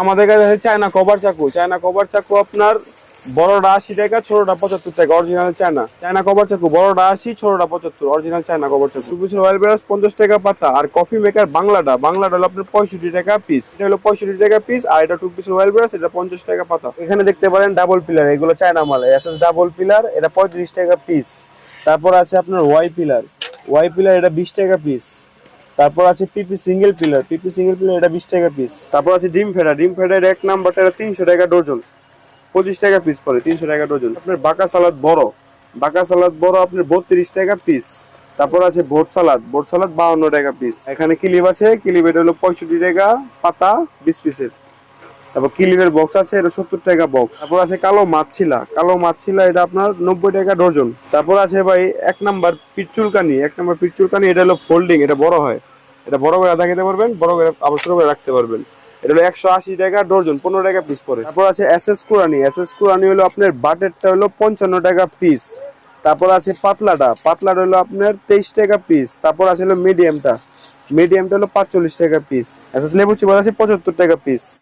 আমাদের কাছে আছে চায়না কভার চাকু। চায়না কভার চাকু আপনার বড়টা 80 টাকা, ছোটটা 75 টাকা। অরিজিনাল চায়না চায়না কভার চাকু, বড়টা 80, ছোটটা 75। অরিজিনাল চায়না কভার চাকু। টুপিসের অয়েল ব্রাশ 50 টাকা পাতা। আর কফি মেকার বাংলাটা হলো আপনার 65 টাকা পিস। এটা হলো 65 টাকা পিস। আর এটা টুপিসের অয়েল ব্রাশ, এটা 50 টাকা পাতা। এখানে দেখতে পারেন ডাবল পিলার, এগুলো চায়না মাল। এসএস ডাবল পিলার, এটা 35 টাকা পিস। তারপর আছে আপনার ওয়াই পিলার, এটা 20 টাকা পিস। তারপর আছে পিপি সিঙ্গেল পিলার, এটা 20 টাকা পিস। তারপর আছে ডিম ফেডা এর এক নাম্বারটা, এটা 300 টাকা ডজন। 25 টাকা পিস পড়ে, 300 টাকা ডজন। আপনার বাঁকা সালাদ বড় আপনার 32 টাকা পিস। তারপর আছে বোট সালাদ 52 টাকা পিস। এখানে কিলিপ আছে, কিলিপ এটা হলো 65 টাকা পাতা 20 পিসের। তারপর কিলিপের বক্স আছে, এটা 70 টাকা বক্স। তারপর আছে কালো মাছছিলা, এটা আপনার 90 টাকা ডজন। তারপর আছে ভাই এক নাম্বার পিচুলকানি, এটা হলো ফোল্ডিং, এটা বড় হয়। এটা বড় করে রাখতে পারবেন, বড় করে আবার ছোট করে রাখতে পারবেন। এটা হলো 180 টাকা ডজন, 15 টাকা পিস পড়ে। তারপর আছে এসএস কুরানি হলো আপনার বাটেরটা হলো 55 টাকা পিস। তারপর আছে পাতলাটা হলো আপনার 23 টাকা পিস। তারপর আছে হলো মিডিয়ামটা হলো 45 টাকা পিস। এসএস লেবু চিপা আছে 75 টাকা পিস।